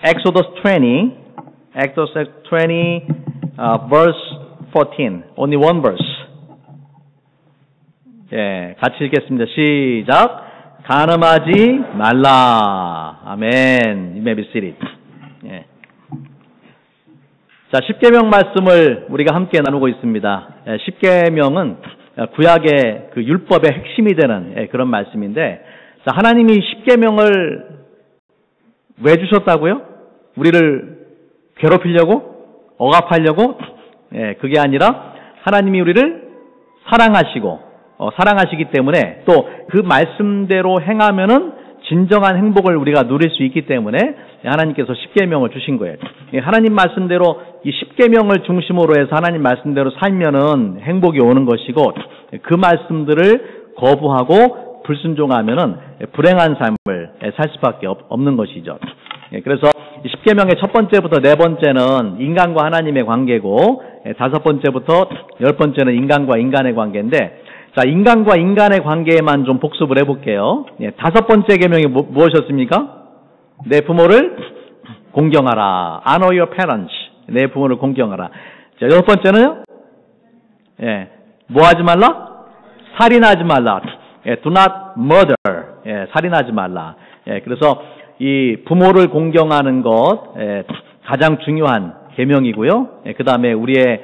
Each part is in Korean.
Exodus 20, verse 14. Only one verse. 예, 같이 읽겠습니다. 시작. 간음하지 말라. 아멘. You may be seated. 예. 자, 십계명 말씀을 우리가 함께 나누고 있습니다. 예, 십계명은 구약의 그 율법의 핵심이 되는 그런 말씀인데, 자, 하나님이 십계명을 왜 주셨다고요? 우리를 괴롭히려고? 억압하려고? 예, 그게 아니라 하나님이 우리를 사랑하시고 사랑하시기 때문에 또 그 말씀대로 행하면은 진정한 행복을 우리가 누릴 수 있기 때문에 하나님께서 십계명을 주신 거예요. 하나님 말씀대로 이 십계명을 중심으로 해서 하나님 말씀대로 살면은 행복이 오는 것이고, 그 말씀들을 거부하고 불순종하면은 불행한 삶을 살 수밖에 없는 것이죠. 그래서 십계명의 첫 번째부터 네 번째는 인간과 하나님의 관계고, 다섯 번째부터 열 번째는 인간과 인간의 관계인데, 자, 인간과 인간의 관계에만 좀 복습을 해볼게요. 다섯 번째 계명이 무엇이었습니까? 내 부모를 공경하라. Honor your parents. 내 부모를 공경하라. 자, 여섯 번째는요? 예, 뭐 하지 말라? 살인하지 말라. 예, do not murder. 예, 살인하지 말라. 예, 그래서 이 부모를 공경하는 것, 가장 중요한 계명이고요. 예, 그 다음에 우리의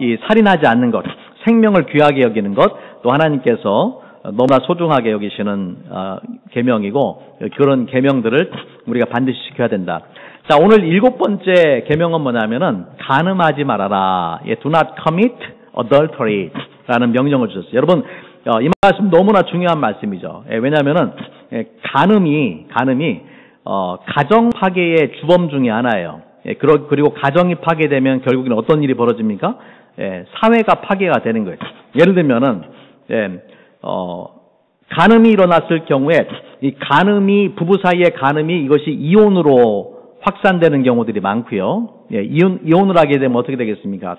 이 살인하지 않는 것, 생명을 귀하게 여기는 것, 또 하나님께서 너무나 소중하게 여기시는 계명이고, 그런 계명들을 우리가 반드시 지켜야 된다. 자, 오늘 일곱 번째 계명은 뭐냐면은 간음하지 말아라. 예, do not commit adultery라는 명령을 주셨어요. 여러분, 이 말씀 너무나 중요한 말씀이죠. 예, 왜냐하면은 간음이 가정 파괴의 주범 중에 하나예요. 예, 그리고 가정이 파괴되면 결국에는 어떤 일이 벌어집니까? 예, 사회가 파괴가 되는 거예요. 예를 들면은, 간음이 일어났을 경우에, 이 간음이, 부부 사이의 간음이 이것이 이혼으로 확산되는 경우들이 많고요. 예, 이혼을 하게 되면 어떻게 되겠습니까?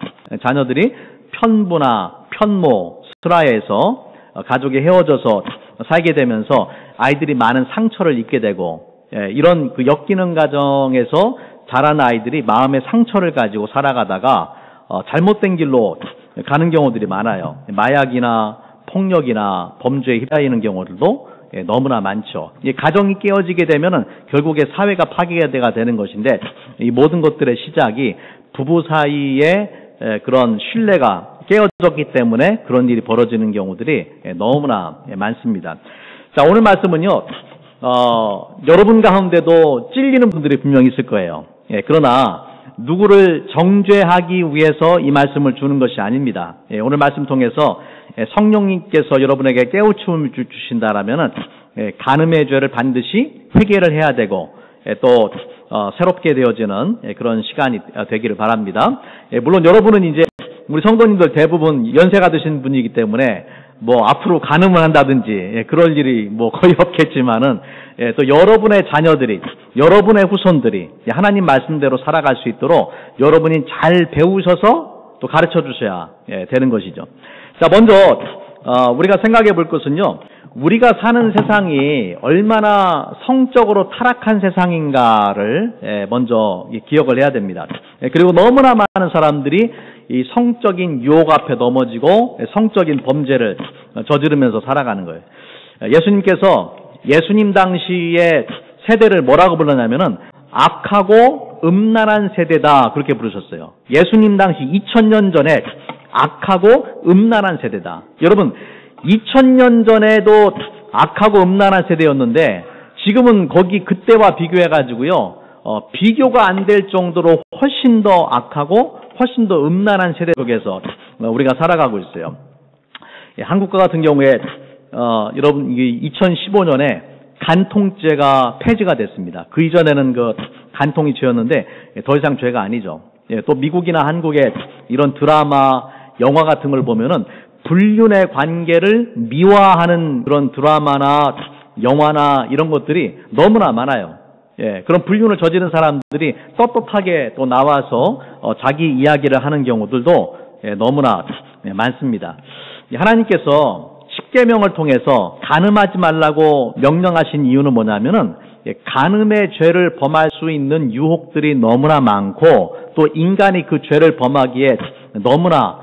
자녀들이 편부나 편모, 슬하에서 가족이 헤어져서 살게 되면서 아이들이 많은 상처를 입게 되고, 예, 이런 그 엮이는 가정에서 자란 아이들이 마음의 상처를 가지고 살아가다가 잘못된 길로 가는 경우들이 많아요. 마약이나 폭력이나 범죄에 휘말리는 경우들도 너무나 많죠. 이 가정이 깨어지게 되면은 결국에 사회가 파괴가 되는 것인데, 이 모든 것들의 시작이 부부 사이의 그런 신뢰가 깨어졌기 때문에 그런 일이 벌어지는 경우들이 너무나 많습니다. 자, 오늘 말씀은요, 여러분 가운데도 찔리는 분들이 분명히 있을 거예요. 예, 그러나 누구를 정죄하기 위해서 이 말씀을 주는 것이 아닙니다. 예, 오늘 말씀 통해서 성령님께서 여러분에게 깨우침을 주신다라면은 간음의 죄를 반드시 회개를 해야 되고, 또 새롭게 되어지는 그런 시간이 되기를 바랍니다. 예, 물론 여러분은 이제 우리 성도님들 대부분 연세가 드신 분이기 때문에 뭐 앞으로 간음을 한다든지 그럴 일이 뭐 거의 없겠지만은, 또 여러분의 자녀들이, 여러분의 후손들이 하나님 말씀대로 살아갈 수 있도록 여러분이 잘 배우셔서 또 가르쳐 주셔야 되는 것이죠. 자, 먼저 우리가 생각해 볼 것은요, 우리가 사는 세상이 얼마나 성적으로 타락한 세상인가를 먼저 기억을 해야 됩니다. 그리고 너무나 많은 사람들이 이 성적인 유혹 앞에 넘어지고 성적인 범죄를 저지르면서 살아가는 거예요. 예수님 당시의 세대를 뭐라고 불렀냐면은 악하고 음란한 세대다, 그렇게 부르셨어요. 예수님 당시 2000년 전에 악하고 음란한 세대다. 여러분, 2000년 전에도 악하고 음란한 세대였는데 지금은 그때와 비교해가지고요, 비교가 안 될 정도로 훨씬 더 악하고 훨씬 더 음란한 세대 속에서 우리가 살아가고 있어요. 한국과 같은 경우에 여러분, 2015년에 간통죄가 폐지가 됐습니다. 그 이전에는 그 간통이 죄였는데 더 이상 죄가 아니죠. 또 미국이나 한국의 이런 드라마, 영화 같은 걸 보면은 불륜의 관계를 미화하는 그런 드라마나 영화나 이런 것들이 너무나 많아요. 예, 그런 불륜을 저지른 사람들이 떳떳하게 또 나와서 자기 이야기를 하는 경우들도 너무나 많습니다. 하나님께서 십계명을 통해서 간음하지 말라고 명령하신 이유는 뭐냐면은 간음의 죄를 범할 수 있는 유혹들이 너무나 많고 또 인간이 그 죄를 범하기에 너무나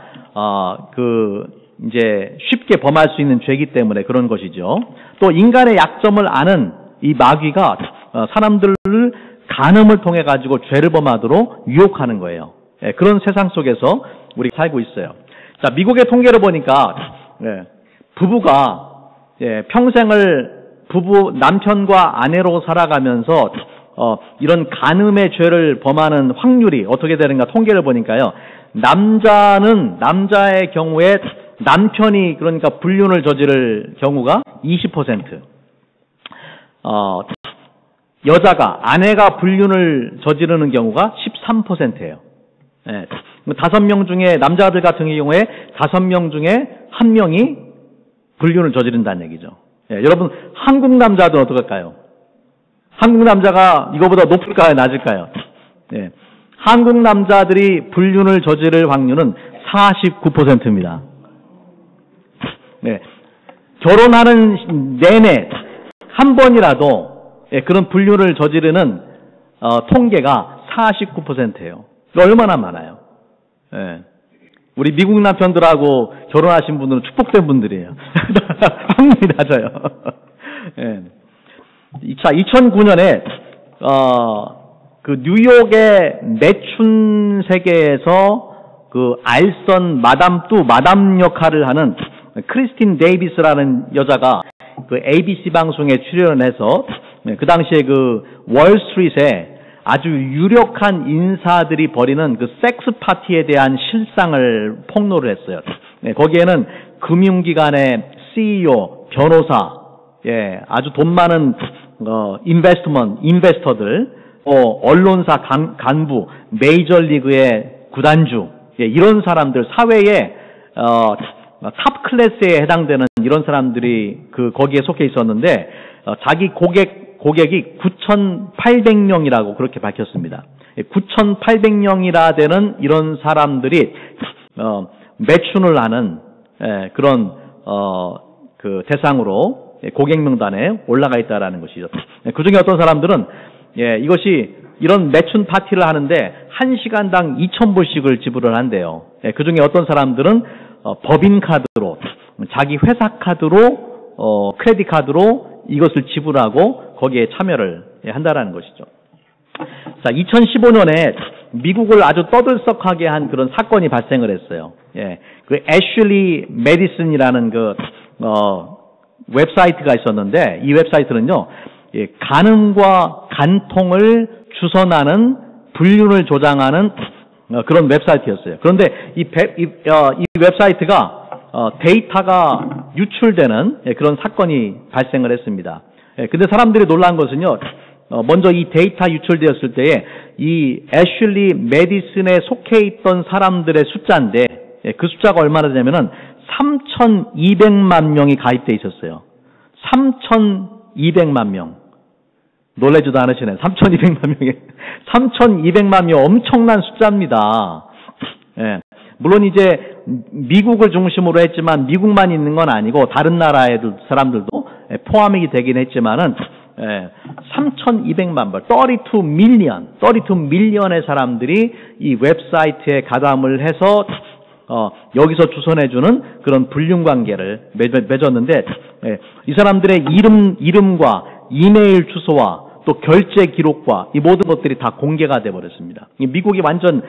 이제 쉽게 범할 수 있는 죄이기 때문에 그런 것이죠. 또 인간의 약점을 아는 이 마귀가 사람들을 간음을 통해 가지고 죄를 범하도록 유혹하는 거예요. 그런 세상 속에서 우리 살고 있어요. 자, 미국의 통계를 보니까 부부가 평생을 남편과 아내로 살아가면서 이런 간음의 죄를 범하는 확률이 어떻게 되는가 통계를 보니까요. 남자의 경우에 남편이 그러니까 불륜을 저지를 경우가 20%. 여자가 아내가 불륜을 저지르는 경우가 13%예요. 5명 중에 남자들 같은 경우에 5명 중에 1명이 불륜을 저지른다는 얘기죠. 여러분 한국 남자도 어떨까요? 한국 남자가 이거보다 높을까요? 낮을까요? 한국 남자들이 불륜을 저지를 확률은 49%입니다. 결혼하는 내내 한 번이라도 그런 불륜을 저지르는 통계가 49%예요. 얼마나 많아요. 우리 미국 남편들하고 결혼하신 분들은 축복된 분들이에요. 확률이 낮아요. 자, 2009년에 그 뉴욕의 매춘 세계에서 그 알선 마담 역할을 하는 크리스틴 데이비스라는 여자가 그 ABC 방송에 출연해서 그 당시에 그 월스트리트에 아주 유력한 인사들이 벌이는 그 섹스 파티에 대한 실상을 폭로를 했어요. 거기에는 금융기관의 CEO, 변호사, 아주 돈 많은 인베스터들, 언론사 간부, 메이저리그의 구단주, 이런 사람들 사회에 탑 클래스에 해당되는 이런 사람들이 거기에 속해 있었는데 자기 고객이 9,800명이라고 그렇게 밝혔습니다. 9,800명이라 되는 이런 사람들이 매춘을 하는 그런 그 대상으로 고객 명단에 올라가 있다라는 것이죠. 그 중에 어떤 사람들은 이것이 이런 매춘 파티를 하는데 1시간당 2,000불씩을 지불을 한대요. 그 중에 어떤 사람들은 법인 카드로 자기 회사 카드로 크레딧 카드로 이것을 지불하고 거기에 참여를 한다라는 것이죠. 자, 2015년에 미국을 아주 떠들썩하게 한 그런 사건이 발생을 했어요. 그 애슐리 메디슨이라는 그 웹사이트가 있었는데 이 웹사이트는요, 간음과 간통을 주선하는 불륜을 조장하는 그런 웹사이트였어요. 그런데 이 웹사이트가 데이터가 유출되는 그런 사건이 발생을 했습니다. 근데 사람들이 놀란 것은요, 먼저 이 데이터 유출되었을 때에 이 애슐리 메디슨에 속해 있던 사람들의 숫자인데 그 숫자가 얼마나 되냐면은 3,200만 명이 가입돼 있었어요. 3,200만 명. 놀라지도 않으시네. 3,200만 명이. 3,200만 명 엄청난 숫자입니다. 물론 이제 미국을 중심으로 했지만 미국만 있는 건 아니고 다른 나라의 사람들도 포함이 되긴 했지만은 3,200만 번, 32 밀리언의 사람들이 이 웹사이트에 가담을 해서 여기서 주선해주는 그런 불륜 관계를 맺었는데 이 사람들의 이름과 이메일 주소와 또 결제 기록과 이 모든 것들이 다 공개가 돼버렸습니다. 미국이 완전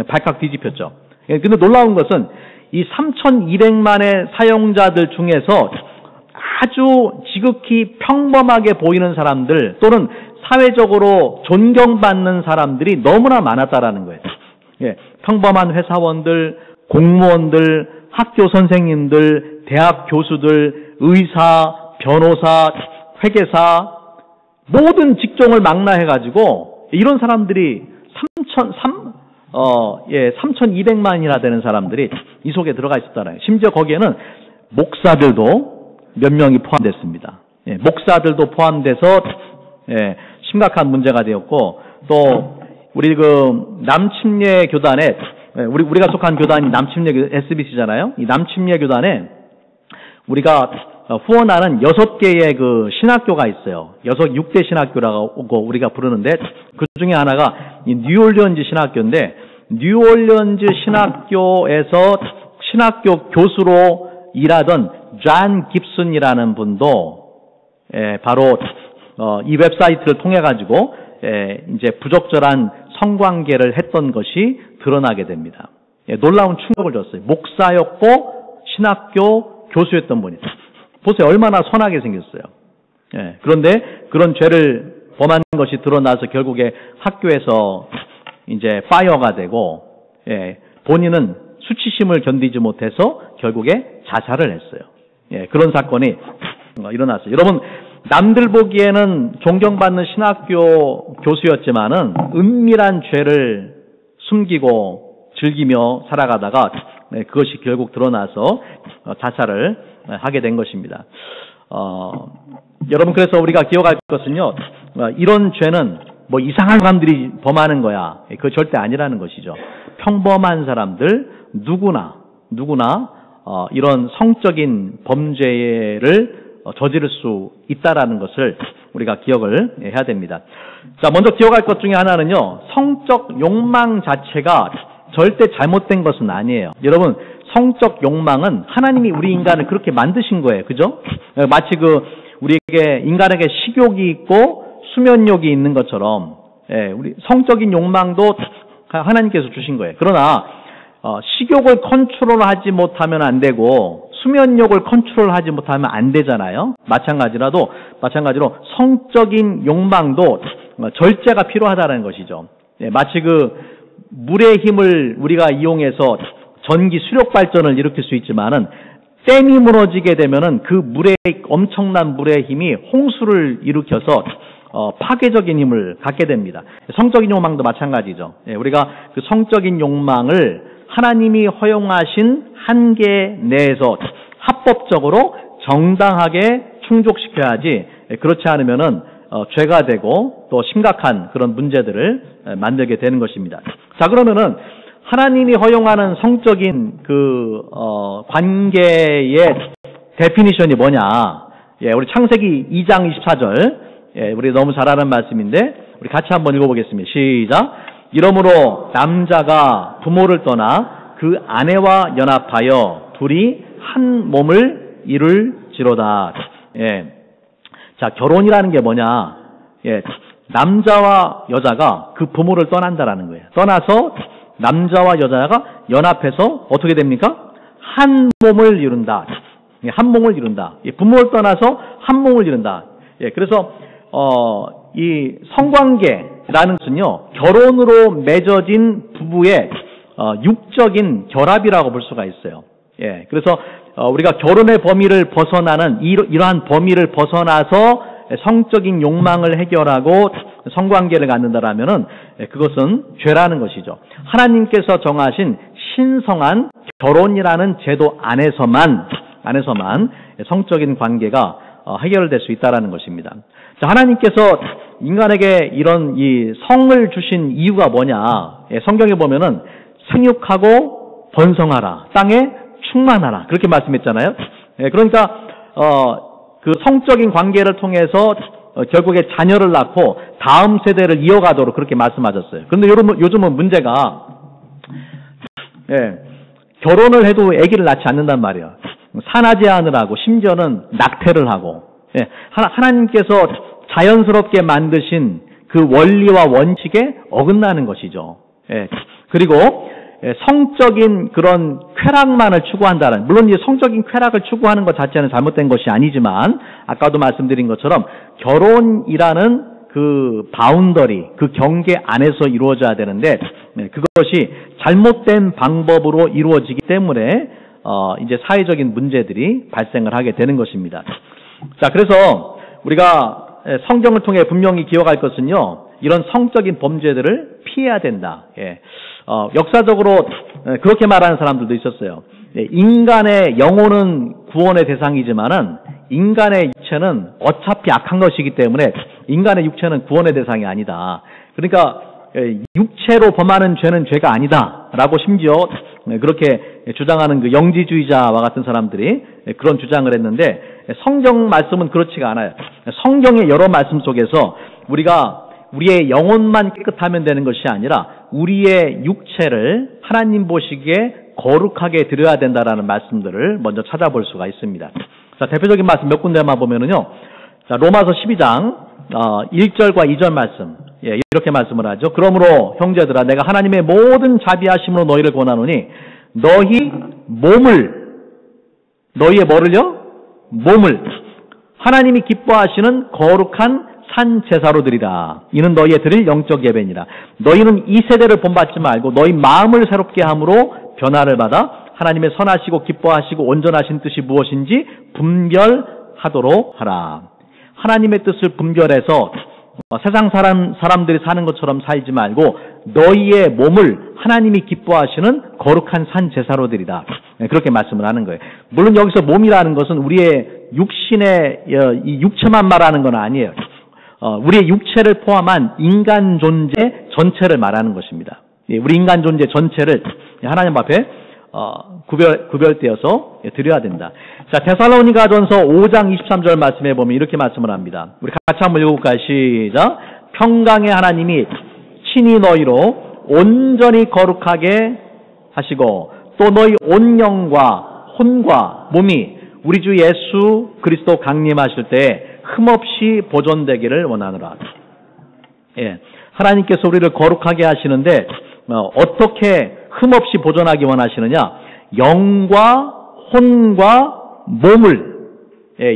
발칵 뒤집혔죠. 근데 놀라운 것은 이 3,200만의 사용자들 중에서 아주 지극히 평범하게 보이는 사람들 또는 사회적으로 존경받는 사람들이 너무나 많았다라는 거예요. 평범한 회사원들, 공무원들, 학교 선생님들, 대학 교수들, 의사, 변호사, 회계사 모든 직종을 망라해가지고 이런 사람들이 3,200만이나 되는 사람들이 이 속에 들어가 있었다는 거예요. 심지어 거기에는 목사들도 몇 명이 포함됐습니다. 목사들도 포함돼서 심각한 문제가 되었고 또 우리 그 남침례 교단에 우리가 속한 교단이 남침례 SBC잖아요. 이 남침례 교단에 우리가 후원하는 6개의 그 신학교가 있어요. 6대 신학교라고 우리가 부르는데 그 중에 하나가 이 뉴올리언즈 신학교인데 뉴올리언즈 신학교에서 신학교 교수로 일하던 존 깁슨이라는 분도 바로 이 웹사이트를 통해 가지고 이제 부적절한 성관계를 했던 것이 드러나게 됩니다. 놀라운 충격을 줬어요. 목사였고 신학교 교수였던 분이. 보세요. 얼마나 선하게 생겼어요. 그런데 그런 죄를 범한 것이 드러나서 결국에 학교에서 이제 파이어가 되고 본인은 수치심을 견디지 못해서 결국에 자살을 했어요. 그런 사건이 일어났어요. 여러분, 남들 보기에는 존경받는 신학교 교수였지만은 은밀한 죄를 숨기고 즐기며 살아가다가 그것이 결국 드러나서 자살을 하게 된 것입니다. 여러분, 그래서 우리가 기억할 것은요, 이런 죄는 뭐 이상한 사람들이 범하는 거야. 그거 절대 아니라는 것이죠. 평범한 사람들 누구나 이런 성적인 범죄를 저지를 수 있다라는 것을 우리가 기억을 해야 됩니다. 자, 먼저 기억할 것 중에 하나는요, 성적 욕망 자체가 절대 잘못된 것은 아니에요. 여러분, 성적 욕망은 하나님이 우리 인간을 그렇게 만드신 거예요. 그죠? 마치 우리에게 인간에게 식욕이 있고 수면욕이 있는 것처럼, 우리 성적인 욕망도 하나님께서 주신 거예요. 그러나 식욕을 컨트롤하지 못하면 안 되고 수면욕을 컨트롤하지 못하면 안 되잖아요. 마찬가지로 성적인 욕망도 절제가 필요하다는 것이죠. 마치 물의 힘을 우리가 이용해서 전기 수력 발전을 일으킬 수 있지만은 댐이 무너지게 되면은 그 엄청난 물의 힘이 홍수를 일으켜서 파괴적인 힘을 갖게 됩니다. 성적인 욕망도 마찬가지죠. 우리가 그 성적인 욕망을 하나님이 허용하신 한계 내에서 합법적으로 정당하게 충족시켜야지, 그렇지 않으면은 죄가 되고 또 심각한 그런 문제들을 만들게 되는 것입니다. 자, 그러면은 하나님이 허용하는 성적인 관계의 데피니션이 뭐냐? 우리 창세기 2장 24절, 우리 너무 잘 아는 말씀인데 우리 같이 한번 읽어보겠습니다. 시작. 이러므로 남자가 부모를 떠나 그 아내와 연합하여 둘이 한 몸을 이룰지로다. 자, 결혼이라는 게 뭐냐? 남자와 여자가 그 부모를 떠난다라는 거예요. 떠나서 남자와 여자가 연합해서 어떻게 됩니까? 한 몸을 이룬다. 한 몸을 이룬다. 부모를 떠나서 한 몸을 이룬다. 그래서 이 성관계라는 것은요, 결혼으로 맺어진 부부의 육적인 결합이라고 볼 수가 있어요. 그래서 우리가 결혼의 범위를 벗어나는 이러한 범위를 벗어나서 성적인 욕망을 해결하고 성관계를 갖는다라면은 그것은 죄라는 것이죠. 하나님께서 정하신 신성한 결혼이라는 제도 안에서만 성적인 관계가 해결될 수 있다라는 것입니다. 자, 하나님께서 인간에게 이런 이 성을 주신 이유가 뭐냐? 성경에 보면은 생육하고 번성하라, 땅에 충만하라, 그렇게 말씀했잖아요. 그러니까 그 성적인 관계를 통해서 결국에 자녀를 낳고 다음 세대를 이어가도록 그렇게 말씀하셨어요. 그런데 요즘은 문제가 결혼을 해도 아기를 낳지 않는단 말이에요. 산하 제한을 하고 심지어는 낙태를 하고, 하나님께서 자연스럽게 만드신 그 원리와 원칙에 어긋나는 것이죠. 그리고 성적인 그런 쾌락만을 추구한다는, 물론 이제 성적인 쾌락을 추구하는 것 자체는 잘못된 것이 아니지만 아까도 말씀드린 것처럼 결혼이라는 그 바운더리, 그 경계 안에서 이루어져야 되는데 그것이 잘못된 방법으로 이루어지기 때문에 이제 사회적인 문제들이 발생을 하게 되는 것입니다. 자, 그래서 우리가 성경을 통해 분명히 기억할 것은요, 이런 성적인 범죄들을 피해야 된다. 역사적으로 그렇게 말하는 사람들도 있었어요. 인간의 영혼은 구원의 대상이지만은 인간의 육체는 어차피 악한 것이기 때문에 인간의 육체는 구원의 대상이 아니다. 그러니까 육체로 범하는 죄는 죄가 아니다라고 심지어 그렇게 주장하는 그 영지주의자와 같은 사람들이 그런 주장을 했는데, 성경 말씀은 그렇지가 않아요. 성경의 여러 말씀 속에서 우리의 영혼만 깨끗하면 되는 것이 아니라 우리의 육체를 하나님 보시기에 거룩하게 드려야 된다라는 말씀들을 먼저 찾아볼 수가 있습니다. 자, 대표적인 말씀 몇 군데만 보면은요. 자, 로마서 12장 1절과 2절 말씀. 예, 이렇게 말씀을 하죠. 그러므로 형제들아 내가 하나님의 모든 자비하심으로 너희를 권하노니 너희의 뭐를요? 몸을 하나님이 기뻐하시는 거룩한 산 제사로 드리라. 이는 너희의 드릴 영적 예배니라. 너희는 이 세대를 본받지 말고 너희 마음을 새롭게 함으로 변화를 받아 하나님의 선하시고 기뻐하시고 온전하신 뜻이 무엇인지 분별하도록 하라. 하나님의 뜻을 분별해서 세상 사람들이 사는 것처럼 살지 말고 너희의 몸을 하나님이 기뻐하시는 거룩한 산 제사로 드리라. 그렇게 말씀을 하는 거예요. 물론 여기서 몸이라는 것은 우리의 이 육체만 말하는 건 아니에요. 우리의 육체를 포함한 인간 존재 전체를 말하는 것입니다. 우리 인간 존재 전체를 하나님 앞에 구별되어서 드려야 된다. 자, 데살로니가전서 5장 23절 말씀에 보면 이렇게 말씀을 합니다. 우리 같이 한번 읽어볼까요? 시작. 평강의 하나님이 친히 너희로 온전히 거룩하게 하시고 또 너희 온 영과 혼과 몸이 우리 주 예수 그리스도 강림하실 때 흠없이 보존되기를 원하노라. 예, 하나님께서 우리를 거룩하게 하시는데 어떻게 흠없이 보존하기 원하시느냐? 영과 혼과 몸을,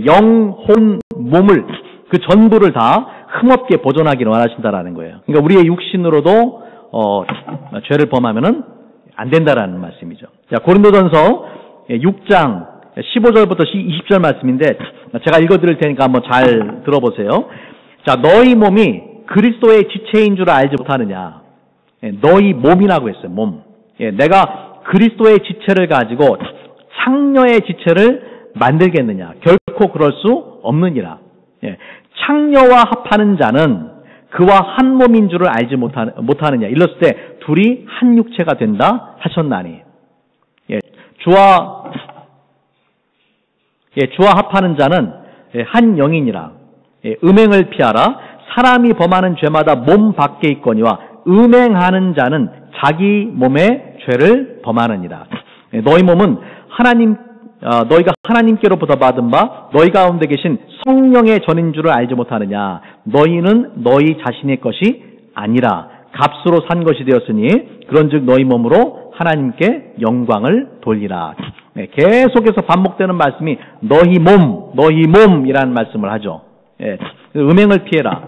영, 혼, 몸을 그 전부를 다 흠없게 보존하기를 원하신다라는 거예요. 그러니까 우리의 육신으로도 죄를 범하면은 안 된다라는 말씀이죠. 자, 고린도전서 6장 15절부터 20절 말씀인데 제가 읽어드릴 테니까 한번 잘 들어보세요. 자, 너희 몸이 그리스도의 지체인 줄 알지 못하느냐? 너희 몸이라고 했어요. 몸. 내가 그리스도의 지체를 가지고 창녀의 지체를 만들겠느냐? 결코 그럴 수 없느니라. 창녀와 합하는 자는 그와 한 몸인 줄을 알지 못하느냐? 일렀을 때 둘이 한 육체가 된다 하셨나니. 주와 합하는 자는 한 영이니라. 음행을 피하라. 사람이 범하는 죄마다 몸 밖에 있거니와 음행하는 자는 자기 몸의 죄를 범하느니라. 너희 몸은 너희가 하나님께로부터 받은 바 너희 가운데 계신 성령의 전인 줄을 알지 못하느냐. 너희는 너희 자신의 것이 아니라 값으로 산 것이 되었으니 그런즉 너희 몸으로 하나님께 영광을 돌리라. 계속해서 반복되는 말씀이 너희 몸이라는 말씀을 하죠. 음행을 피해라.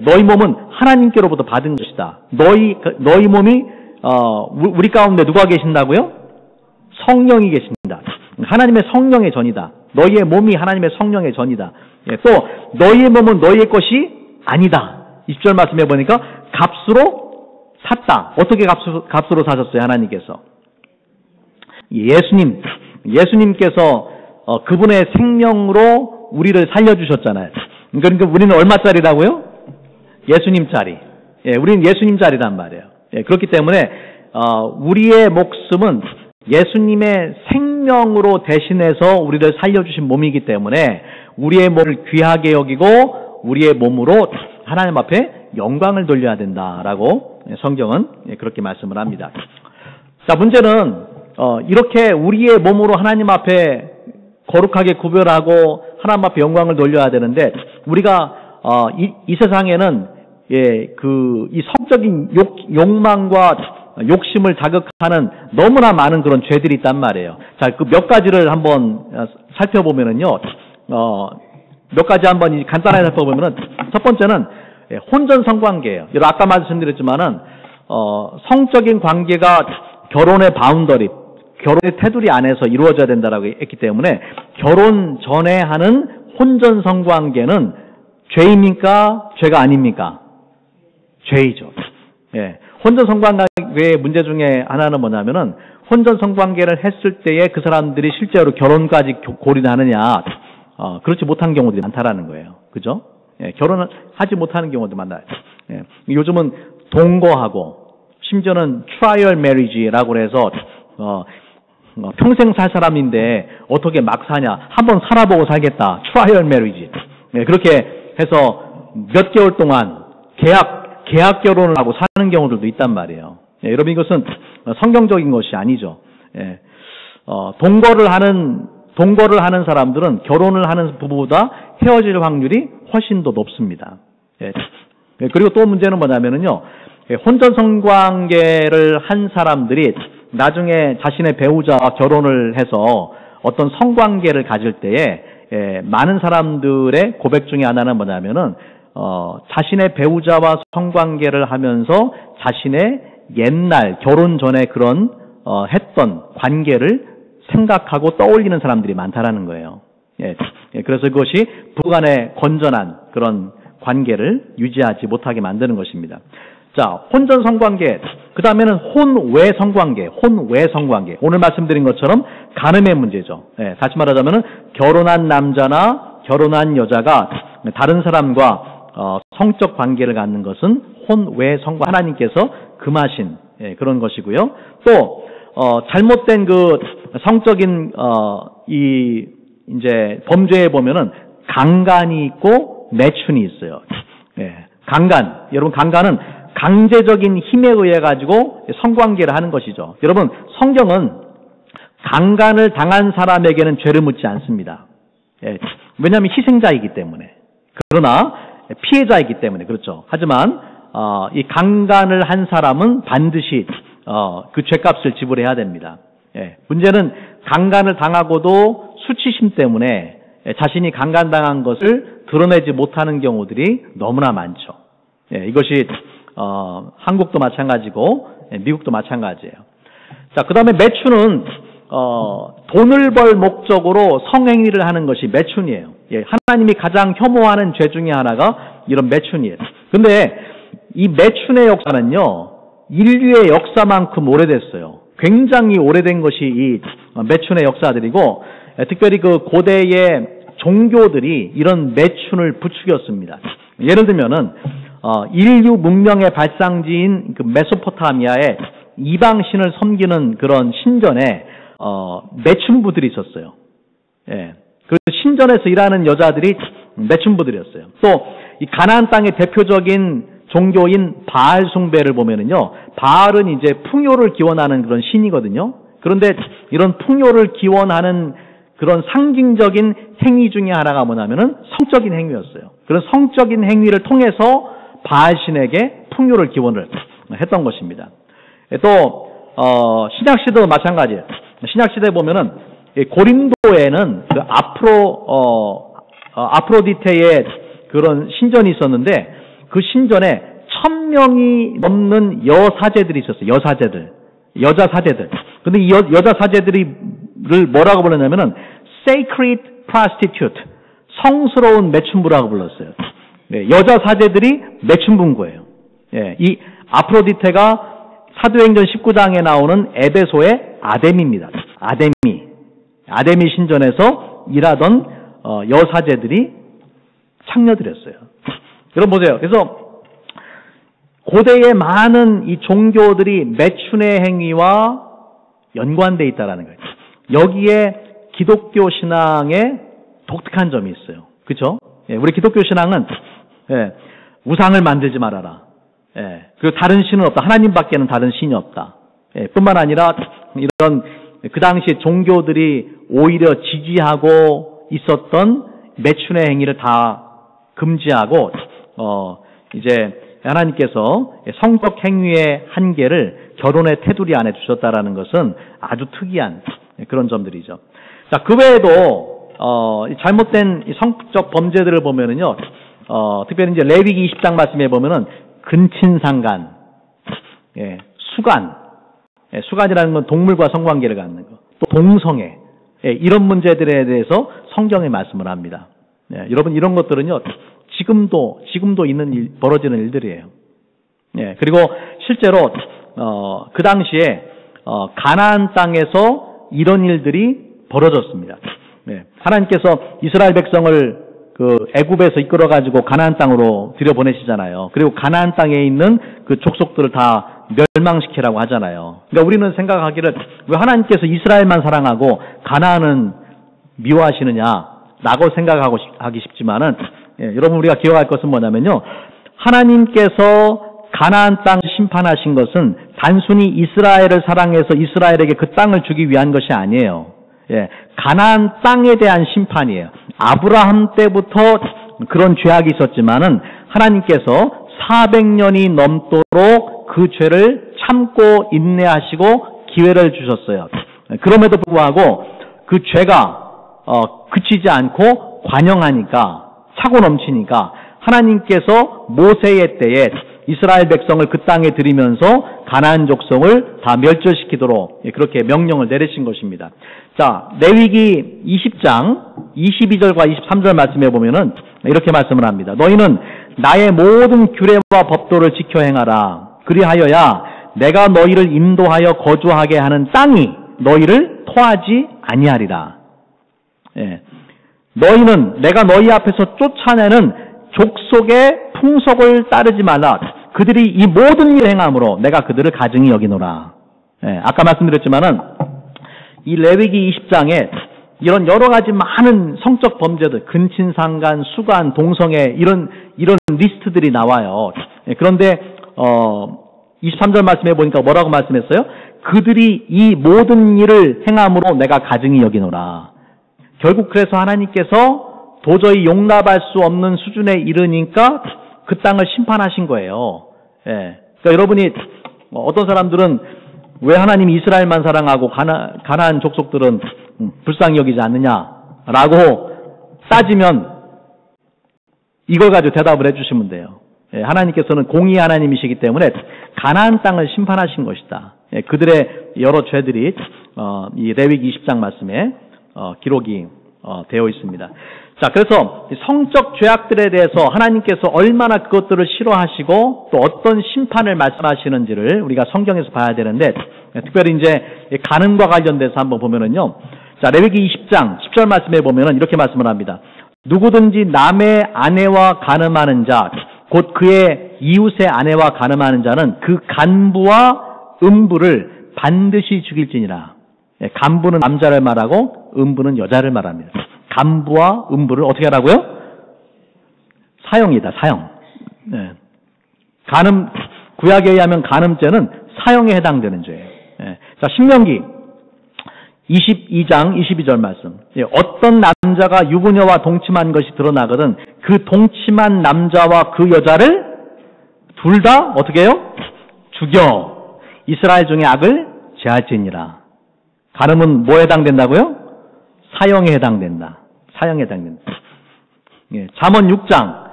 너희 몸은 하나님께로부터 받은 것이다. 너희 몸이 우리 가운데 누가 계신다고요? 성령이 계신다. 하나님의 성령의 전이다. 너희의 몸이 하나님의 성령의 전이다. 또 너희의 몸은 너희의 것이 아니다. 20절 말씀해 보니까 값으로 샀다. 어떻게 값으로 사셨어요? 하나님께서. 예수님께서 그분의 생명으로 우리를 살려주셨잖아요. 그러니까 우리는 얼마짜리라고요? 예수님짜리. 우리는 예수님짜리란 말이에요. 그렇기 때문에 우리의 목숨은 예수님의 생명으로 대신해서 우리를 살려주신 몸이기 때문에 우리의 몸을 귀하게 여기고 우리의 몸으로 하나님 앞에 영광을 돌려야 된다라고 성경은 그렇게 말씀을 합니다. 자, 문제는 이렇게 우리의 몸으로 하나님 앞에 거룩하게 구별하고 하나님 앞에 영광을 돌려야 되는데 우리가 이 세상에는 이 성적인 욕망과 욕심을 자극하는 너무나 많은 그런 죄들이 있단 말이에요. 자, 그 몇 가지를 한번 살펴보면은요, 몇 가지 한번 간단하게 살펴보면은 첫 번째는 혼전 성관계예요. 여러분 아까 말씀드렸지만은 성적인 관계가 결혼의 바운더리, 결혼의 테두리 안에서 이루어져야 된다라고 했기 때문에 결혼 전에 하는 혼전 성관계는 죄입니까? 죄가 아닙니까? 죄이죠. 혼전 성관계의 문제 중에 하나는 뭐냐면은 혼전 성관계를 했을 때에 그 사람들이 실제로 결혼까지 골인하느냐, 그렇지 못한 경우들이 많다라는 거예요. 그죠? 결혼을 하지 못하는 경우도 많아요. 요즘은 동거하고 심지어는 트라이얼 메리지라고 해서 평생 살 사람인데 어떻게 막 사냐? 한번 살아보고 살겠다. 트라이얼 메리지. 그렇게 해서 몇 개월 동안 계약 결혼을 하고 사는 경우들도 있단 말이에요. 여러분, 이것은 성경적인 것이 아니죠. 동거를 하는 사람들은 결혼을 하는 부부보다 헤어질 확률이 훨씬 더 높습니다. 그리고 또 문제는 뭐냐면은요, 혼전 성관계를 한 사람들이 나중에 자신의 배우자와 결혼을 해서 어떤 성관계를 가질 때에 많은 사람들의 고백 중에 하나는 뭐냐면은 자신의 배우자와 성관계를 하면서 자신의 옛날 결혼 전에 그런 했던 관계를 생각하고 떠올리는 사람들이 많다라는 거예요. 그래서 그것이 부부간의 건전한 그런 관계를 유지하지 못하게 만드는 것입니다. 자, 혼전 성관계, 그 다음에는 혼외 성관계. 오늘 말씀드린 것처럼 간음의 문제죠. 다시 말하자면은 결혼한 남자나 결혼한 여자가 다른 사람과 성적 관계를 갖는 것은 혼외 성관, 하나님께서 금하신 그런 것이고요. 또 잘못된 그 성적인 이제 범죄에 보면은 강간이 있고 매춘이 있어요. 강간, 여러분, 강간은 강제적인 힘에 의해 가지고 성관계를 하는 것이죠. 여러분, 성경은 강간을 당한 사람에게는 죄를 묻지 않습니다. 왜냐하면 희생자이기 때문에. 그러나 피해자이기 때문에 그렇죠. 하지만 이 강간을 한 사람은 반드시 그 죄값을 지불해야 됩니다. 문제는 강간을 당하고도 수치심 때문에 자신이 강간당한 것을 드러내지 못하는 경우들이 너무나 많죠. 이것이 한국도 마찬가지고 미국도 마찬가지예요. 자, 그 다음에 매춘은 돈을 벌 목적으로 성행위를 하는 것이 매춘이에요. 하나님이 가장 혐오하는 죄 중에 하나가 이런 매춘이에요. 근데 이 매춘의 역사는요, 인류의 역사만큼 오래됐어요. 굉장히 오래된 것이 이 매춘의 역사들이고, 특별히 그 고대의 종교들이 이런 매춘을 부추겼습니다. 예를 들면은 인류 문명의 발상지인 그 메소포타미아에 이방신을 섬기는 그런 신전에 매춘부들이 있었어요. 그 신전에서 일하는 여자들이 매춘부들이었어요. 또 이 가나안 땅의 대표적인 종교인 바알 숭배를 보면은요, 바알은 이제 풍요를 기원하는 그런 신이거든요. 그런데 이런 풍요를 기원하는 그런 상징적인 행위 중에 하나가 뭐냐면은 성적인 행위였어요. 그런 성적인 행위를 통해서 바알신에게 풍요를 기원을 했던 것입니다. 또 신약시대도 마찬가지예요. 신약시대에 보면은 고린도에는 그 아프로디테의 그런 신전이 있었는데 그 신전에 1000명이 넘는 여사제들이 있었어요. 여자 사제들. 근데 이 여자 사제들을 뭐라고 불렀냐면은 sacred prostitute, 성스러운 매춘부라고 불렀어요. 여자 사제들이 매춘부인 거예요. 이 아프로디테가 사도행전 19장에 나오는 에베소의 아데미입니다. 아데미 신전에서 일하던 여사제들이 창녀들이었어요. 여러분 보세요. 그래서 고대의 많은 이 종교들이 매춘의 행위와 연관되어 있다라는 거예요. 여기에 기독교 신앙의 독특한 점이 있어요. 그렇죠? 우리 기독교 신앙은 우상을 만들지 말아라. 그리고 다른 신은 없다. 하나님밖에는 다른 신이 없다. 뿐만 아니라 이런 그 당시에 종교들이 오히려 지지하고 있었던 매춘의 행위를 다 금지하고 이제 하나님께서 성적 행위의 한계를 결혼의 테두리 안에 두셨다라는 것은 아주 특이한 그런 점들이죠. 자, 그 외에도 잘못된 성적 범죄들을 보면은요, 특별히 이제 레위기 20장 말씀에 보면은 근친상간, 수간이라는 건 동물과 성관계를 갖는 거, 또 동성애, 이런 문제들에 대해서 성경의 말씀을 합니다. 여러분, 이런 것들은요, 지금도 벌어지는 일들이에요. 그리고 실제로, 그 당시에, 가나안 땅에서 이런 일들이 벌어졌습니다. 하나님께서 이스라엘 백성을 그 애굽에서 이끌어가지고 가나안 땅으로 들여보내시잖아요. 그리고 가나안 땅에 있는 그 족속들을 다 멸망시키라고 하잖아요. 그러니까 우리는 생각하기를 왜 하나님께서 이스라엘만 사랑하고 가나안은 미워하시느냐라고 하기 쉽지만은 여러분 우리가 기억할 것은 뭐냐면요. 하나님께서 가나안 땅을 심판하신 것은 단순히 이스라엘을 사랑해서 이스라엘에게 그 땅을 주기 위한 것이 아니에요. 가나안 땅에 대한 심판이에요. 아브라함 때부터 그런 죄악이 있었지만은 하나님께서 400년이 넘도록 그 죄를 참고 인내하시고 기회를 주셨어요. 그럼에도 불구하고 그 죄가 그치지 않고 관영하니까 차고 넘치니까 하나님께서 모세의 때에 이스라엘 백성을 그 땅에 들이면서 가나안 족속을 다 멸절시키도록 그렇게 명령을 내리신 것입니다. 자, 레위기 20장 22절과 23절 말씀해 보면은 이렇게 말씀을 합니다. 너희는 나의 모든 규례와 법도를 지켜 행하라. 그리하여야 내가 너희를 인도하여 거주하게 하는 땅이 너희를 토하지 아니하리라. 너희는 내가 너희 앞에서 쫓아내는 족속의 풍속을 따르지 말라. 그들이 이 모든 일을 행함으로 내가 그들을 가증히 여기노라. 아까 말씀드렸지만은 이 레위기 20장에 이런 여러 가지 많은 성적 범죄들, 근친상간, 수간, 동성애 이런 리스트들이 나와요. 그런데 23절 말씀해 보니까 뭐라고 말씀했어요? 그들이 이 모든 일을 행함으로 내가 가증히 여기노라. 결국 그래서 하나님께서 도저히 용납할 수 없는 수준에 이르니까 그 땅을 심판하신 거예요. 그러니까 여러분이 어떤 사람들은 왜 하나님이 이스라엘만 사랑하고 가나안 족속들은 불쌍히 여기지 않느냐라고 따지면 이걸 가지고 대답을 해주시면 돼요. 하나님께서는 공의 하나님이시기 때문에 가나안 땅을 심판하신 것이다. 그들의 여러 죄들이 이 레위기 20장 말씀에 기록이 되어 있습니다. 자, 그래서 성적 죄악들에 대해서 하나님께서 얼마나 그것들을 싫어하시고 또 어떤 심판을 말씀하시는지를 우리가 성경에서 봐야 되는데, 특별히 이제 간음과 관련돼서 한번 보면은요. 자, 레위기 20장 10절 말씀에 보면은 이렇게 말씀을 합니다. 누구든지 남의 아내와 간음하는 자, 곧 그의 이웃의 아내와 간음하는 자는 그 간부와 음부를 반드시 죽일지니라. 간부는 남자를 말하고 음부는 여자를 말합니다. 간부와 음부를 어떻게 하라고요? 사형이다, 사형. 구약에 의하면 간음죄는 사형에 해당되는 죄예요. 자, 신명기 22장 22절 말씀. 어떤 남자가 유부녀와 동침한 것이 드러나거든 그 동침한 남자와 그 여자를 둘 다 어떻게 해요? 죽여. 이스라엘 중에 악을 제할지니라. 간음은 뭐에 해당된다고요? 사형에 해당된다. 사형에 해당된다. 잠언 6장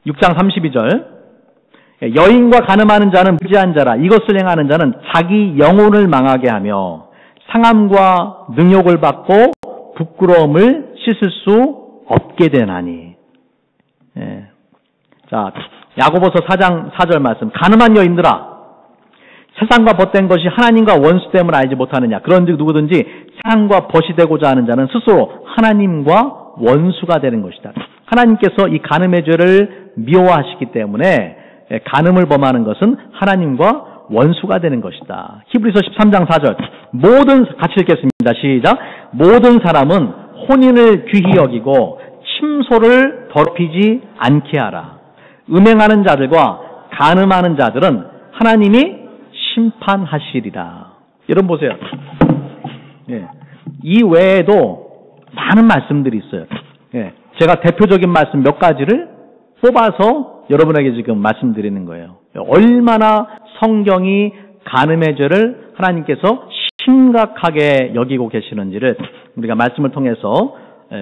32절. 여인과 간음하는 자는 무지한 자라. 이것을 행하는 자는 자기 영혼을 망하게 하며 상함과 능욕을 받고 부끄러움을 씻을 수 없게 되나니. 자, 야고보서 4장 4절 말씀. 간음한 여인들아, 세상과 벗된 것이 하나님과 원수됨을 알지 못하느냐. 그런즉 누구든지 세상과 벗이 되고자 하는 자는 스스로 하나님과 원수가 되는 것이다. 하나님께서 이 간음의 죄를 미워하시기 때문에 간음을 범하는 것은 하나님과 원수가 되는 것이다. 히브리서 13장 4절. 같이 읽겠습니다. 시작. 모든 사람은 혼인을 귀히 여기고 침소를 더럽히지 않게 하라. 음행하는 자들과 간음하는 자들은 하나님이 심판하시리라. 여러분 보세요. 이 외에도 많은 말씀들이 있어요. 제가 대표적인 말씀 몇 가지를 뽑아서 여러분에게 지금 말씀드리는 거예요. 얼마나 성경이 간음의 죄를 하나님께서 심각하게 여기고 계시는지를 우리가 말씀을 통해서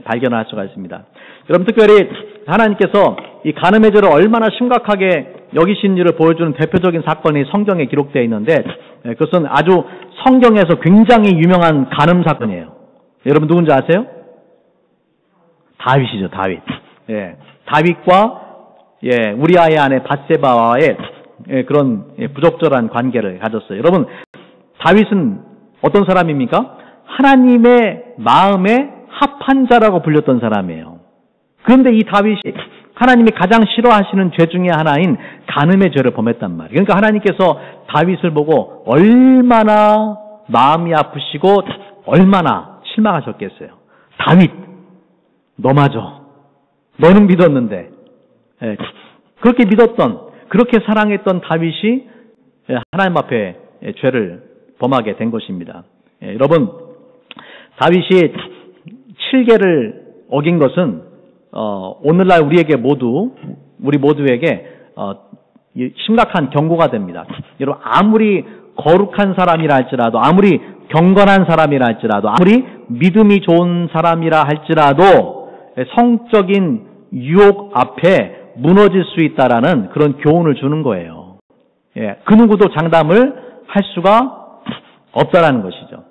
발견할 수가 있습니다. 여러분, 특별히 하나님께서 이 간음의 죄를 얼마나 심각하게 여기신지를 보여주는 대표적인 사건이 성경에 기록되어 있는데, 그것은 아주 성경에서 굉장히 유명한 간음 사건이에요. 여러분 누군지 아세요? 다윗이죠, 다윗. 다윗과 우리아의 아내 밧세바와의 그런 부적절한 관계를 가졌어요. 여러분, 다윗은 어떤 사람입니까? 하나님의 마음에 합한 자라고 불렸던 사람이에요. 그런데 이 다윗이 하나님이 가장 싫어하시는 죄 중에 하나인 간음의 죄를 범했단 말이에요. 그러니까 하나님께서 다윗을 보고 얼마나 마음이 아프시고 얼마나 실망하셨겠어요. 다윗, 너마저 너는 믿었는데, 그렇게 믿었던, 그렇게 사랑했던 다윗이 하나님 앞에 죄를 범하게 된 것입니다. 여러분, 다윗이 7계를 어긴 것은 오늘날 우리 모두에게 심각한 경고가 됩니다. 여러분, 아무리 거룩한 사람이라 할지라도, 아무리 경건한 사람이라 할지라도, 아무리 믿음이 좋은 사람이라 할지라도 성적인 유혹 앞에 무너질 수 있다라는 그런 교훈을 주는 거예요. 그 누구도 장담을 할 수가 없다라는 것이죠.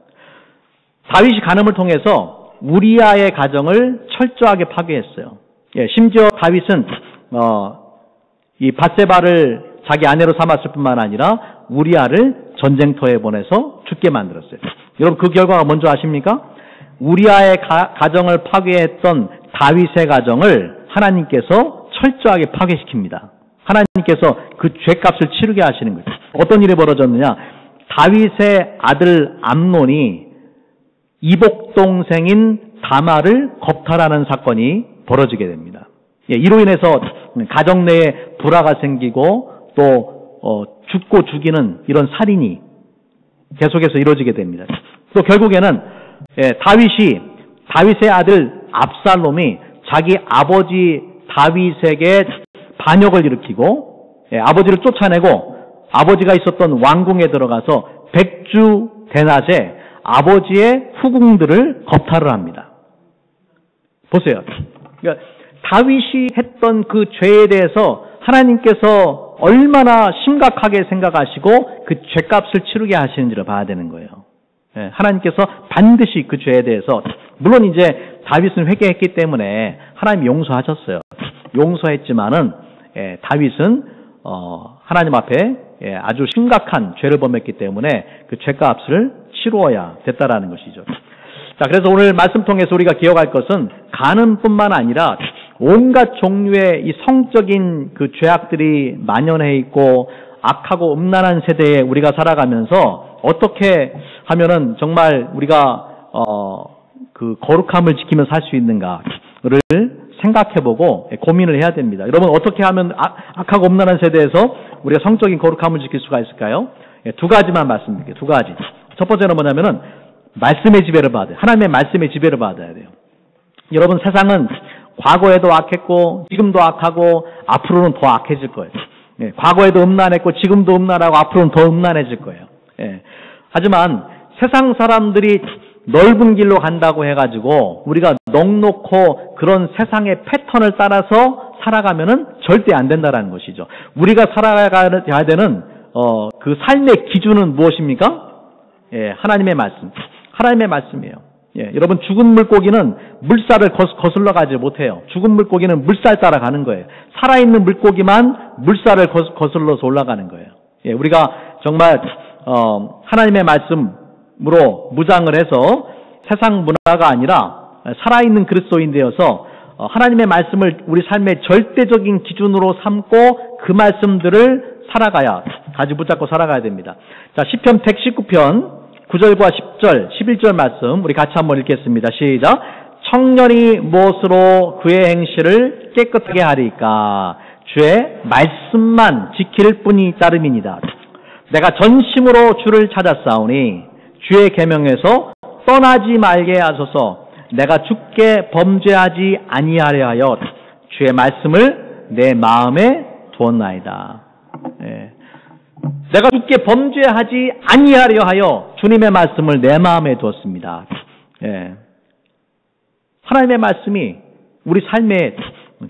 다윗이 간음을 통해서 우리아의 가정을 철저하게 파괴했어요. 심지어 다윗은 이 밧세바를 자기 아내로 삼았을 뿐만 아니라 우리아를 전쟁터에 보내서 죽게 만들었어요. 여러분, 그 결과가 뭔지 아십니까? 우리아의 가정을 파괴했던 다윗의 가정을 하나님께서 철저하게 파괴시킵니다. 하나님께서 그 죄값을 치르게 하시는 거예요. 어떤 일이 벌어졌느냐? 다윗의 아들 암논이 이복 동생인 다말을 겁탈하는 사건이 벌어지게 됩니다. 이로 인해서 가정 내에 불화가 생기고 또 죽고 죽이는 이런 살인이 계속해서 이루어지게 됩니다. 또 결국에는 다윗의 아들 압살롬이 자기 아버지 다윗에게 반역을 일으키고 아버지를 쫓아내고 아버지가 있었던 왕궁에 들어가서 백주 대낮에 아버지의 후궁들을 겁탈을 합니다. 보세요. 그러니까 다윗이 했던 그 죄에 대해서 하나님께서 얼마나 심각하게 생각하시고 그 죄값을 치르게 하시는지를 봐야 되는 거예요. 하나님께서 반드시 그 죄에 대해서, 물론 이제 다윗은 회개했기 때문에 하나님이 용서하셨어요. 용서했지만은 다윗은 하나님 앞에 아주 심각한 죄를 범했기 때문에 그 죄값을 치루어야 됐다라는 것이죠. 자, 그래서 오늘 말씀 통해서 우리가 기억할 것은 간음뿐만 아니라 온갖 종류의 이 성적인 그 죄악들이 만연해 있고 악하고 음란한 세대에 우리가 살아가면서 어떻게 하면은 정말 우리가 그 거룩함을 지키며 살 수 있는가를 생각해보고 고민을 해야 됩니다. 여러분, 어떻게 하면 악하고 음란한 세대에서 우리가 성적인 거룩함을 지킬 수가 있을까요? 두 가지만 말씀드릴게요. 두 가지. 첫 번째는 뭐냐면은 말씀의 지배를 받아야 돼요. 하나님의 말씀의 지배를 받아야 돼요. 여러분, 세상은 과거에도 악했고 지금도 악하고 앞으로는 더 악해질 거예요. 과거에도 음란했고 지금도 음란하고 앞으로는 더 음란해질 거예요. 하지만 세상 사람들이 넓은 길로 간다고 해가지고 우리가 넉넉고 그런 세상의 패턴을 따라서 살아가면은 절대 안 된다라는 것이죠. 우리가 살아가야 되는 그 삶의 기준은 무엇입니까? 하나님의 말씀. 하나님의 말씀이에요. 여러분, 죽은 물고기는 물살을 거슬러 가지 못해요. 죽은 물고기는 물살 따라가는 거예요. 살아있는 물고기만 물살을 거슬러서 올라가는 거예요. 우리가 정말 하나님의 말씀으로 무장을 해서 세상 문화가 아니라 살아있는 그리스도인 되어서 하나님의 말씀을 우리 삶의 절대적인 기준으로 삼고 그 말씀들을 살아가야, 가지 붙잡고 살아가야 됩니다. 자, 시편 119편 9절과 10절, 11절 말씀 우리 같이 한번 읽겠습니다. 시작. 청년이 무엇으로 그의 행실을 깨끗하게 하리까? 주의 말씀만 지킬 뿐이 따름이니이다. 내가 전심으로 주를 찾았사오니 주의 계명에서 떠나지 말게 하소서. 내가 주께 범죄하지 아니하려 하여 주의 말씀을 내 마음에 두었나이다. 내가 주께 범죄하지 아니하려 하여 주님의 말씀을 내 마음에 두었습니다. 하나님의 말씀이 우리 삶의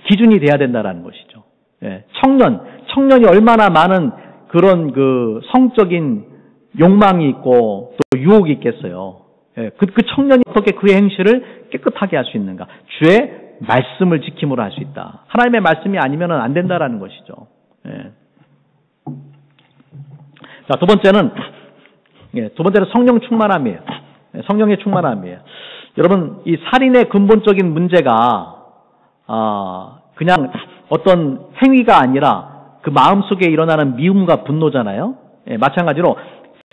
기준이 돼야 된다는 것이죠. 청년이 얼마나 많은 그런 그 성적인 욕망이 있고 또 유혹이 있겠어요. 그 청년이 어떻게 그의 행실을 깨끗하게 할 수 있는가? 주의 말씀을 지킴으로 할 수 있다. 하나님의 말씀이 아니면 안 된다라는 것이죠. 자, 두 번째는 성령 충만함이에요. 성령의 충만함이에요. 여러분, 이 살인의 근본적인 문제가 그냥 어떤 행위가 아니라 그 마음속에 일어나는 미움과 분노잖아요. 예, 마찬가지로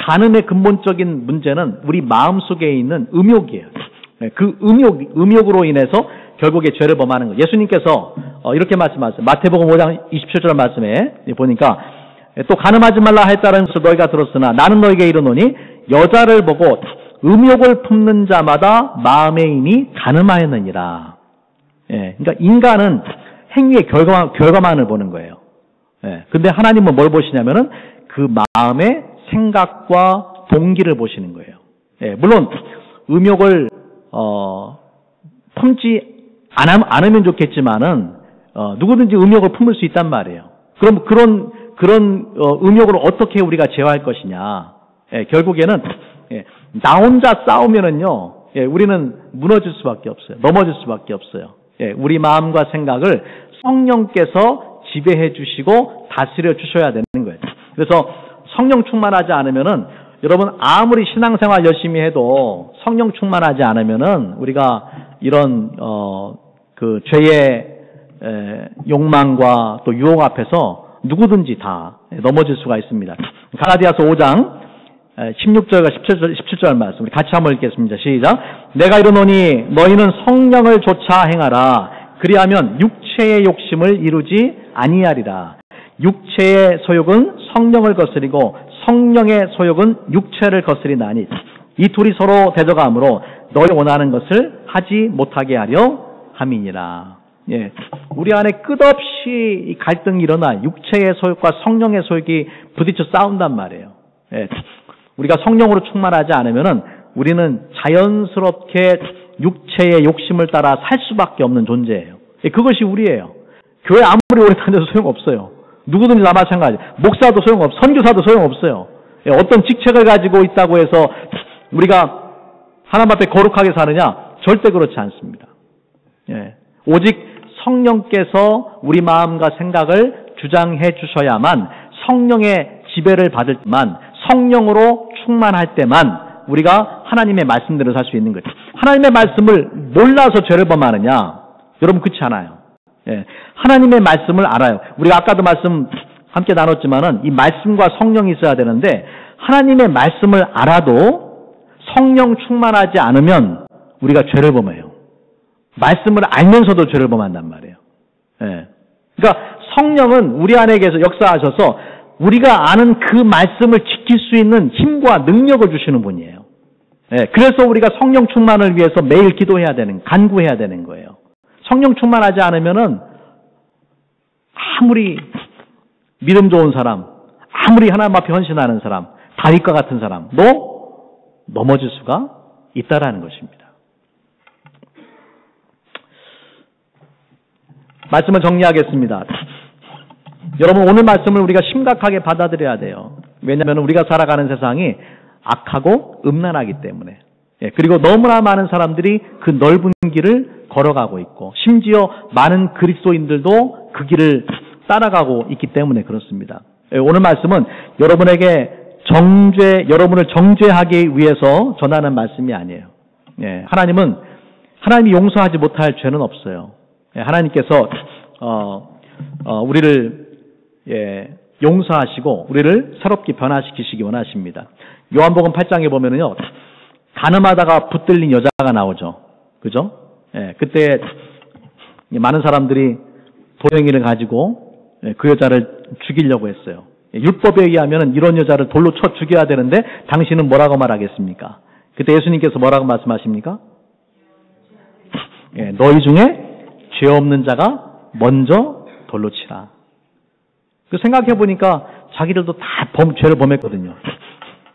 간음의 근본적인 문제는 우리 마음속에 있는 음욕이에요. 예, 그 음욕으로 인해서 결국에 죄를 범하는 거예요. 예수님께서 이렇게 말씀하셨어요. 마태복음 5장 27절 말씀에 보니까 또 간음하지 말라 했다는 것을 너희가 들었으나 나는 너희에게 이르노니 여자를 보고 음욕을 품는 자마다 마음에 이미 간음하였느니라. 예, 그러니까 인간은 행위의 결과만을 보는 거예요. 예, 근데 하나님은 뭘 보시냐면은 그 마음의 생각과 동기를 보시는 거예요. 예, 물론 음욕을 품지 않으면 좋겠지만은 누구든지 음욕을 품을 수 있단 말이에요. 그럼 그런 음욕을 어떻게 우리가 제어할 것이냐? 예, 결국에는 나 혼자 싸우면은요, 예, 우리는 무너질 수밖에 없어요. 넘어질 수밖에 없어요. 예, 우리 마음과 생각을 성령께서 지배해 주시고 다스려 주셔야 되는 거예요. 그래서 성령 충만하지 않으면은 여러분 아무리 신앙생활 열심히 해도 성령 충만하지 않으면은 우리가 이런 그 죄의 욕망과 또 유혹 앞에서 누구든지 다 넘어질 수가 있습니다. 갈라디아서 5장 16절과 17절 말씀 우리 같이 한번 읽겠습니다. 시작. 내가 이르노니 너희는 성령을 조차 행하라. 그리하면 육체의 욕심을 이루지 아니하리라. 육체의 소욕은 성령을 거스리고 성령의 소욕은 육체를 거스리나니 이 둘이 서로 대적하므로 너희 원하는 것을 하지 못하게 하려 함이니라. 예, 우리 안에 끝없이 갈등이 일어나 육체의 소욕과 성령의 소욕이 부딪혀 싸운단 말이에요. 예, 우리가 성령으로 충만하지 않으면은 우리는 자연스럽게 육체의 욕심을 따라 살 수밖에 없는 존재예요. 예, 그것이 우리예요. 교회 아무리 오래 다녀도 소용없어요. 누구든지 다 마찬가지. 목사도 소용없어요. 선교사도 소용없어요. 예, 어떤 직책을 가지고 있다고 해서 우리가 하나님 앞에 거룩하게 사느냐? 절대 그렇지 않습니다. 예, 오직 성령께서 우리 마음과 생각을 주장해 주셔야만 성령의 지배를 받을 때만 성령으로 충만할 때만 우리가 하나님의 말씀대로 살 수 있는 거죠. 하나님의 말씀을 몰라서 죄를 범하느냐? 여러분 그렇지 않아요. 예, 하나님의 말씀을 알아요. 우리가 아까도 말씀 함께 나눴지만은 이 말씀과 성령이 있어야 되는데 하나님의 말씀을 알아도 성령 충만하지 않으면 우리가 죄를 범해요. 말씀을 알면서도 죄를 범한단 말이에요. 예. 그러니까 성령은 우리 안에게서 역사하셔서 우리가 아는 그 말씀을 지킬 수 있는 힘과 능력을 주시는 분이에요. 예. 그래서 우리가 성령 충만을 위해서 매일 기도해야 되는, 간구해야 되는 거예요. 성령 충만하지 않으면은 아무리 믿음 좋은 사람, 아무리 하나님 앞에 헌신하는 사람, 다윗과 같은 사람도 넘어질 수가 있다라는 것입니다. 말씀을 정리하겠습니다. 여러분 오늘 말씀을 우리가 심각하게 받아들여야 돼요. 왜냐하면 우리가 살아가는 세상이 악하고 음란하기 때문에. 예, 그리고 너무나 많은 사람들이 그 넓은 길을 걸어가고 있고 심지어 많은 그리스도인들도 그 길을 따라가고 있기 때문에 그렇습니다. 예, 오늘 말씀은 여러분을 정죄하기 위해서 전하는 말씀이 아니에요. 예, 하나님이 용서하지 못할 죄는 없어요. 예, 하나님께서 우리를 용서하시고 우리를 새롭게 변화시키시기 원하십니다. 요한복음 8장에 보면은요, 간음하다가 붙들린 여자가 나오죠. 그죠? 예, 그때 많은 사람들이 돌멩이를 가지고 그 여자를 죽이려고 했어요. 율법에 의하면 이런 여자를 돌로 쳐 죽여야 되는데 당신은 뭐라고 말하겠습니까? 그때 예수님께서 뭐라고 말씀하십니까? 예, 너희 중에 죄 없는 자가 먼저 돌로 치라. 생각해 보니까 자기들도 다 죄를 범했거든요.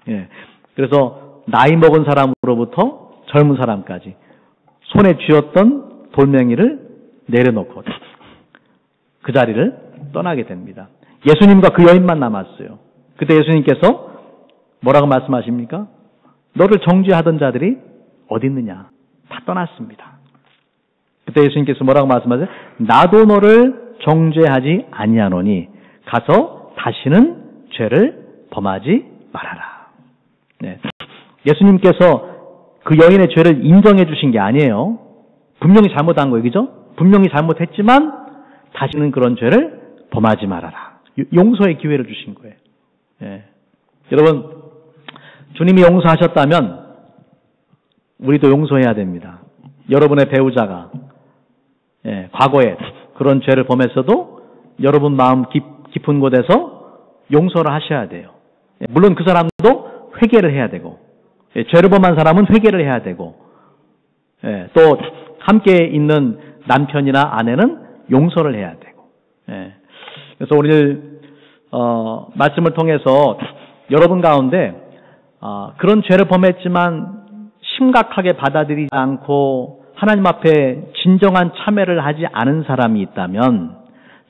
예, 그래서 나이 먹은 사람으로부터 젊은 사람까지 손에 쥐었던 돌멩이를 내려놓고 그 자리를 떠나게 됩니다. 예수님과 그 여인만 남았어요. 그때 예수님께서 뭐라고 말씀하십니까? 너를 정죄하던 자들이 어디 있느냐? 다 떠났습니다. 그때 예수님께서 뭐라고 말씀하세요? 나도 너를 정죄하지 아니하노니 가서 다시는 죄를 범하지 말아라. 네. 예수님께서 그 여인의 죄를 인정해 주신 게 아니에요. 분명히 잘못한 거예요. 그죠? 분명히 잘못했지만 다시는 그런 죄를 범하지 말아라. 용서의 기회를 주신 거예요. 예. 여러분, 주님이 용서하셨다면 우리도 용서해야 됩니다. 여러분의 배우자가 과거에 그런 죄를 범했어도 여러분 마음 깊은 곳에서 용서를 하셔야 돼요. 물론 그 사람도 회개를 해야 되고, 죄를 범한 사람은 회개를 해야 되고, 또 함께 있는 남편이나 아내는 용서를 해야 되고. 그래서 오늘 말씀을 통해서 여러분 가운데 그런 죄를 범했지만 심각하게 받아들이지 않고 하나님 앞에 진정한 참회를 하지 않은 사람이 있다면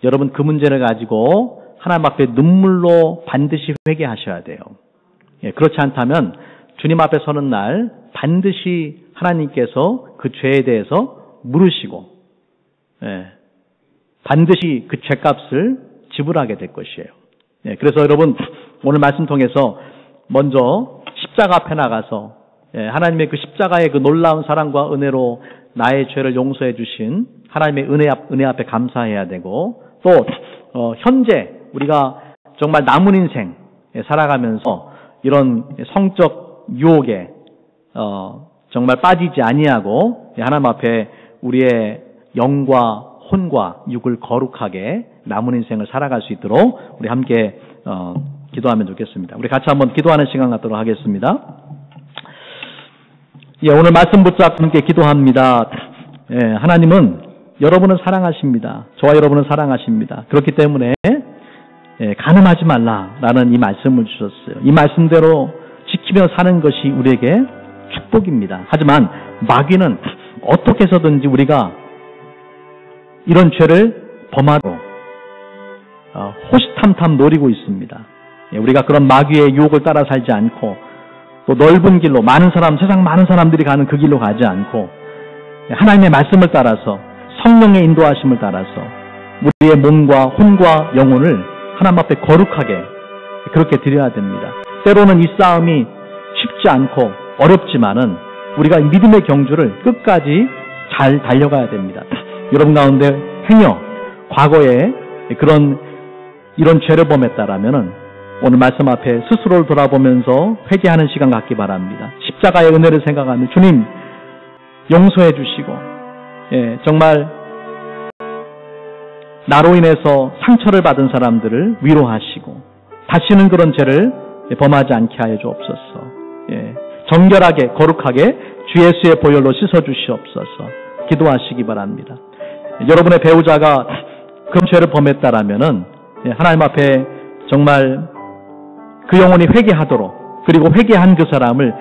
여러분 그 문제를 가지고 하나님 앞에 눈물로 반드시 회개하셔야 돼요. 그렇지 않다면 주님 앞에 서는 날 반드시 하나님께서 그 죄에 대해서 물으시고 반드시 그 죄값을 지불하게 될 것이에요. 그래서 여러분 오늘 말씀 통해서 먼저 십자가 앞에 나가서 하나님의 그 십자가의 그 놀라운 사랑과 은혜로 나의 죄를 용서해 주신 하나님의 은혜 앞에 감사해야 되고, 또 현재 우리가 정말 남은 인생 살아가면서 이런 성적 유혹에 정말 빠지지 아니하고 하나님 앞에 우리의 영과 혼과 육을 거룩하게 남은 인생을 살아갈 수 있도록 우리 함께 기도하면 좋겠습니다. 우리 같이 한번 기도하는 시간 갖도록 하겠습니다. 오늘 말씀 붙잡고 함께 기도합니다. 하나님은 여러분을 사랑하십니다. 저와 여러분을 사랑하십니다. 그렇기 때문에 간음하지 말라라는 이 말씀을 주셨어요. 이 말씀대로 지키며 사는 것이 우리에게 축복입니다. 하지만 마귀는 어떻게 해서든지 우리가 이런 죄를 범하도록 호시탐탐 노리고 있습니다. 우리가 그런 마귀의 유혹을 따라 살지 않고 또 넓은 길로 세상 많은 사람들이 가는 그 길로 가지 않고 하나님의 말씀을 따라서 성령의 인도하심을 따라서 우리의 몸과 혼과 영혼을 하나님 앞에 거룩하게 그렇게 드려야 됩니다. 때로는 이 싸움이 쉽지 않고 어렵지만은 우리가 믿음의 경주를 끝까지 잘 달려가야 됩니다. 여러분 가운데 행여 과거에 이런 죄를 범했다라면은 오늘 말씀 앞에 스스로를 돌아보면서 회개하는 시간 갖기 바랍니다. 십자가의 은혜를 생각하며 주님 용서해 주시고 정말 나로 인해서 상처를 받은 사람들을 위로하시고 다시는 그런 죄를 범하지 않게 하여 주옵소서. 정결하게 거룩하게 주 예수의 보혈로 씻어 주시옵소서. 기도하시기 바랍니다. 여러분의 배우자가 그런 죄를 범했다라면은 하나님 앞에 정말 그 영혼이 회개하도록, 그리고 회개한 그 사람을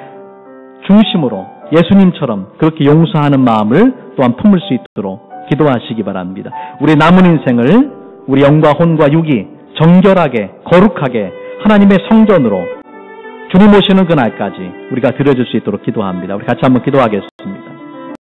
중심으로 예수님처럼 그렇게 용서하는 마음을 또한 품을 수 있도록 기도하시기 바랍니다. 우리 남은 인생을 우리 영과 혼과 육이 정결하게 거룩하게 하나님의 성전으로 주님 오시는 그날까지 우리가 드려줄 수 있도록 기도합니다. 우리 같이 한번 기도하겠습니다.